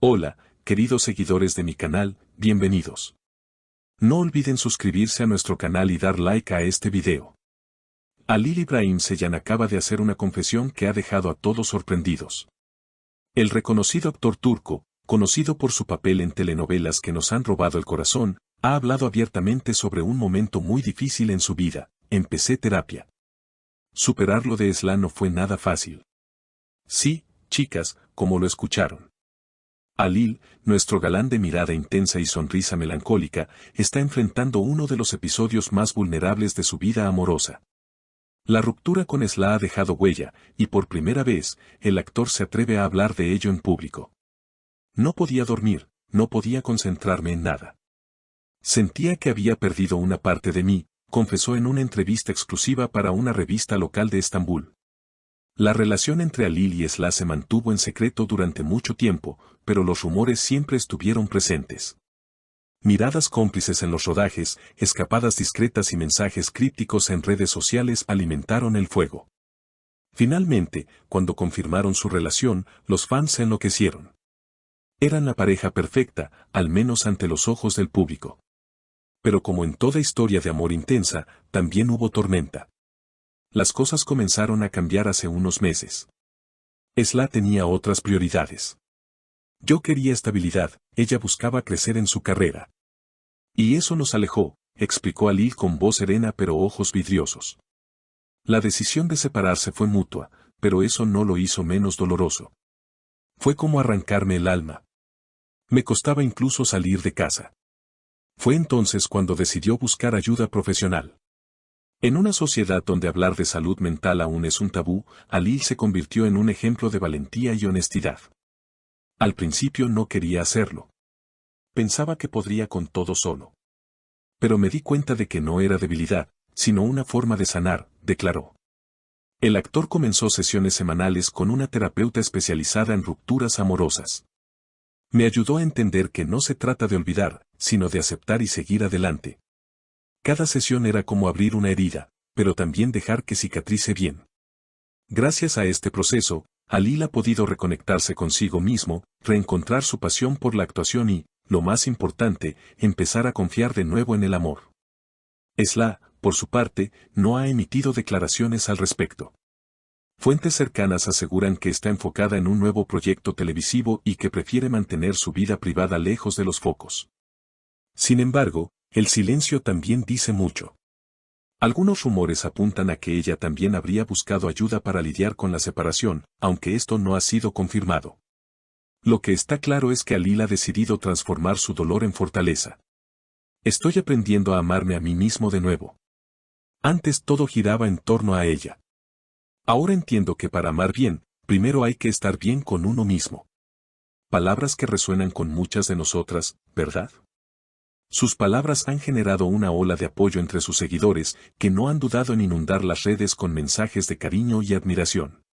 Hola, queridos seguidores de mi canal, bienvenidos. No olviden suscribirse a nuestro canal y dar like a este video. Halil İbrahim Ceylan acaba de hacer una confesión que ha dejado a todos sorprendidos. El reconocido actor turco, conocido por su papel en telenovelas que nos han robado el corazón, ha hablado abiertamente sobre un momento muy difícil en su vida: empecé terapia. Superarlo de Esla no fue nada fácil. Sí, chicas, como lo escucharon. Halil, nuestro galán de mirada intensa y sonrisa melancólica, está enfrentando uno de los episodios más vulnerables de su vida amorosa. La ruptura con Esla ha dejado huella, y por primera vez, el actor se atreve a hablar de ello en público. No podía dormir, no podía concentrarme en nada. Sentía que había perdido una parte de mí, confesó en una entrevista exclusiva para una revista local de Estambul. La relación entre Halil y Esla se mantuvo en secreto durante mucho tiempo, pero los rumores siempre estuvieron presentes. Miradas cómplices en los rodajes, escapadas discretas y mensajes crípticos en redes sociales alimentaron el fuego. Finalmente, cuando confirmaron su relación, los fans se enloquecieron. Eran la pareja perfecta, al menos ante los ojos del público. Pero como en toda historia de amor intensa, también hubo tormenta. Las cosas comenzaron a cambiar hace unos meses. Esla tenía otras prioridades. Yo quería estabilidad, ella buscaba crecer en su carrera. Y eso nos alejó, explicó Halil con voz serena pero ojos vidriosos. La decisión de separarse fue mutua, pero eso no lo hizo menos doloroso. Fue como arrancarme el alma. Me costaba incluso salir de casa. Fue entonces cuando decidió buscar ayuda profesional. En una sociedad donde hablar de salud mental aún es un tabú, Halil se convirtió en un ejemplo de valentía y honestidad. Al principio no quería hacerlo. Pensaba que podría con todo solo. Pero me di cuenta de que no era debilidad, sino una forma de sanar, declaró. El actor comenzó sesiones semanales con una terapeuta especializada en rupturas amorosas. Me ayudó a entender que no se trata de olvidar, sino de aceptar y seguir adelante. Cada sesión era como abrir una herida, pero también dejar que cicatrice bien. Gracias a este proceso, Halil ha podido reconectarse consigo mismo, reencontrar su pasión por la actuación y, lo más importante, empezar a confiar de nuevo en el amor. Esla, por su parte, no ha emitido declaraciones al respecto. Fuentes cercanas aseguran que está enfocada en un nuevo proyecto televisivo y que prefiere mantener su vida privada lejos de los focos. Sin embargo, el silencio también dice mucho. Algunos rumores apuntan a que ella también habría buscado ayuda para lidiar con la separación, aunque esto no ha sido confirmado. Lo que está claro es que Halil ha decidido transformar su dolor en fortaleza. Estoy aprendiendo a amarme a mí mismo de nuevo. Antes todo giraba en torno a ella. Ahora entiendo que para amar bien, primero hay que estar bien con uno mismo. Palabras que resuenan con muchas de nosotras, ¿verdad? Sus palabras han generado una ola de apoyo entre sus seguidores, que no han dudado en inundar las redes con mensajes de cariño y admiración.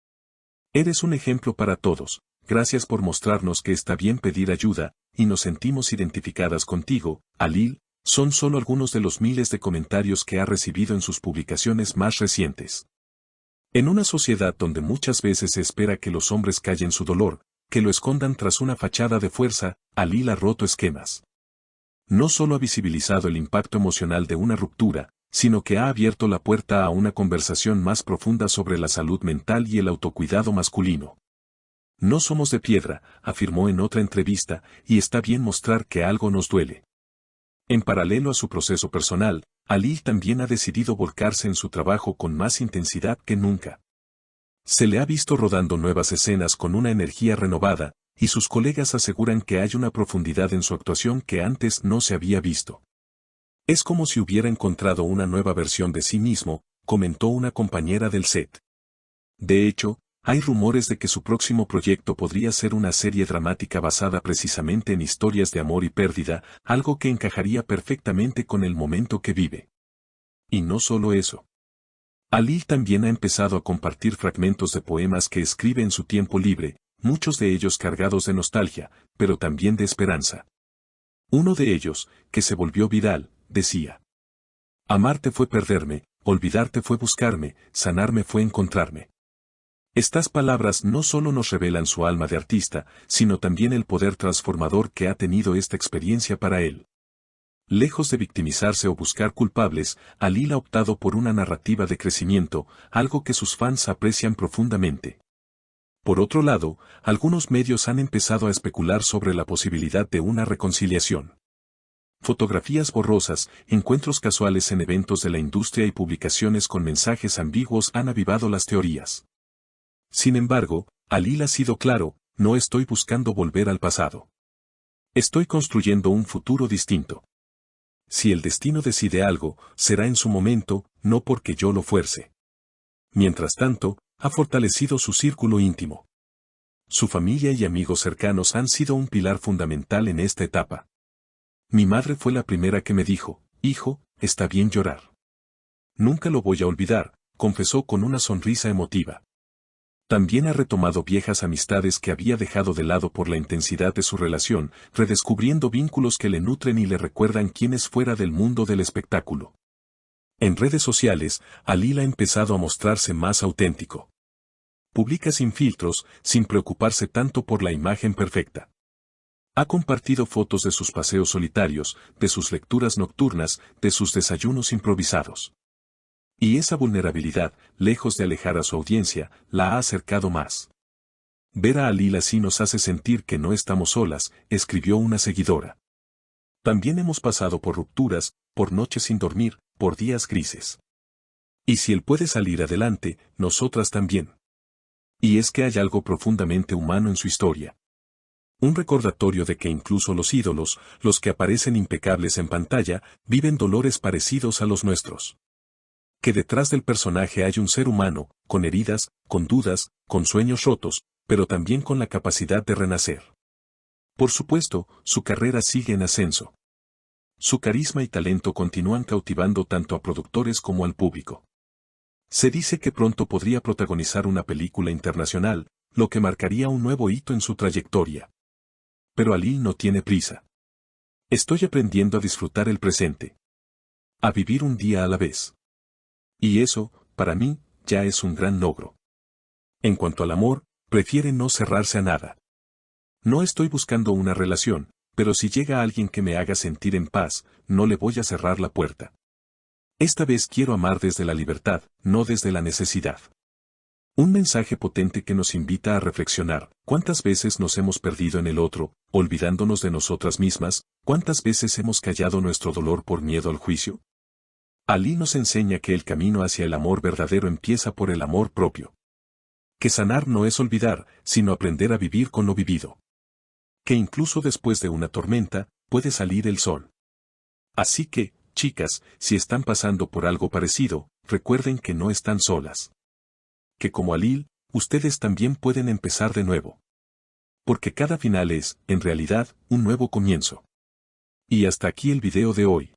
Eres un ejemplo para todos, gracias por mostrarnos que está bien pedir ayuda, y nos sentimos identificadas contigo, Halil, son solo algunos de los miles de comentarios que ha recibido en sus publicaciones más recientes. En una sociedad donde muchas veces se espera que los hombres callen su dolor, que lo escondan tras una fachada de fuerza, Halil ha roto esquemas. No solo ha visibilizado el impacto emocional de una ruptura, sino que ha abierto la puerta a una conversación más profunda sobre la salud mental y el autocuidado masculino. No somos de piedra, afirmó en otra entrevista, y está bien mostrar que algo nos duele. En paralelo a su proceso personal, Halil también ha decidido volcarse en su trabajo con más intensidad que nunca. Se le ha visto rodando nuevas escenas con una energía renovada, y sus colegas aseguran que hay una profundidad en su actuación que antes no se había visto. Es como si hubiera encontrado una nueva versión de sí mismo, comentó una compañera del set. De hecho, hay rumores de que su próximo proyecto podría ser una serie dramática basada precisamente en historias de amor y pérdida, algo que encajaría perfectamente con el momento que vive. Y no solo eso. Halil también ha empezado a compartir fragmentos de poemas que escribe en su tiempo libre, muchos de ellos cargados de nostalgia, pero también de esperanza. Uno de ellos, que se volvió viral, decía: amarte fue perderme, olvidarte fue buscarme, sanarme fue encontrarme. Estas palabras no solo nos revelan su alma de artista, sino también el poder transformador que ha tenido esta experiencia para él. Lejos de victimizarse o buscar culpables, Alil ha optado por una narrativa de crecimiento, algo que sus fans aprecian profundamente. Por otro lado, algunos medios han empezado a especular sobre la posibilidad de una reconciliación. Fotografías borrosas, encuentros casuales en eventos de la industria y publicaciones con mensajes ambiguos han avivado las teorías. Sin embargo, Alil ha sido claro: no estoy buscando volver al pasado. Estoy construyendo un futuro distinto. Si el destino decide algo, será en su momento, no porque yo lo fuerce. Mientras tanto, ha fortalecido su círculo íntimo. Su familia y amigos cercanos han sido un pilar fundamental en esta etapa. Mi madre fue la primera que me dijo: hijo, está bien llorar. Nunca lo voy a olvidar, confesó con una sonrisa emotiva. También ha retomado viejas amistades que había dejado de lado por la intensidad de su relación, redescubriendo vínculos que le nutren y le recuerdan quién es fuera del mundo del espectáculo. En redes sociales, Alil ha empezado a mostrarse más auténtico. Publica sin filtros, sin preocuparse tanto por la imagen perfecta. Ha compartido fotos de sus paseos solitarios, de sus lecturas nocturnas, de sus desayunos improvisados. Y esa vulnerabilidad, lejos de alejar a su audiencia, la ha acercado más. Ver a Alil así nos hace sentir que no estamos solas, escribió una seguidora. También hemos pasado por rupturas, por noches sin dormir, por días grises. Y si él puede salir adelante, nosotras también. Y es que hay algo profundamente humano en su historia. Un recordatorio de que incluso los ídolos, los que aparecen impecables en pantalla, viven dolores parecidos a los nuestros. Que detrás del personaje hay un ser humano, con heridas, con dudas, con sueños rotos, pero también con la capacidad de renacer. Por supuesto, su carrera sigue en ascenso. Su carisma y talento continúan cautivando tanto a productores como al público. Se dice que pronto podría protagonizar una película internacional, lo que marcaría un nuevo hito en su trayectoria. Pero Alil no tiene prisa. Estoy aprendiendo a disfrutar el presente. A vivir un día a la vez. Y eso, para mí, ya es un gran logro. En cuanto al amor, prefiere no cerrarse a nada. No estoy buscando una relación, pero si llega alguien que me haga sentir en paz, no le voy a cerrar la puerta. Esta vez quiero amar desde la libertad, no desde la necesidad. Un mensaje potente que nos invita a reflexionar: ¿cuántas veces nos hemos perdido en el otro, olvidándonos de nosotras mismas? ¿Cuántas veces hemos callado nuestro dolor por miedo al juicio? Alil nos enseña que el camino hacia el amor verdadero empieza por el amor propio. Que sanar no es olvidar, sino aprender a vivir con lo vivido. Que incluso después de una tormenta, puede salir el sol. Así que, chicas, si están pasando por algo parecido, recuerden que no están solas. Que como Alil, ustedes también pueden empezar de nuevo. Porque cada final es, en realidad, un nuevo comienzo. Y hasta aquí el video de hoy.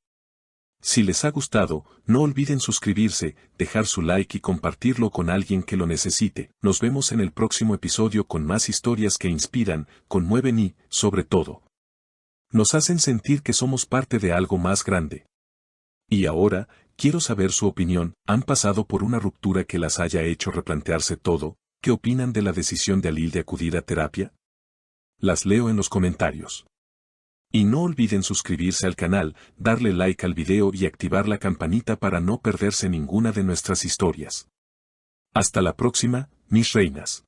Si les ha gustado, no olviden suscribirse, dejar su like y compartirlo con alguien que lo necesite. Nos vemos en el próximo episodio con más historias que inspiran, conmueven y, sobre todo, nos hacen sentir que somos parte de algo más grande. Y ahora, quiero saber su opinión. ¿Han pasado por una ruptura que las haya hecho replantearse todo? ¿Qué opinan de la decisión de Alil de acudir a terapia? Las leo en los comentarios. Y no olviden suscribirse al canal, darle like al video y activar la campanita para no perderse ninguna de nuestras historias. Hasta la próxima, mis reinas.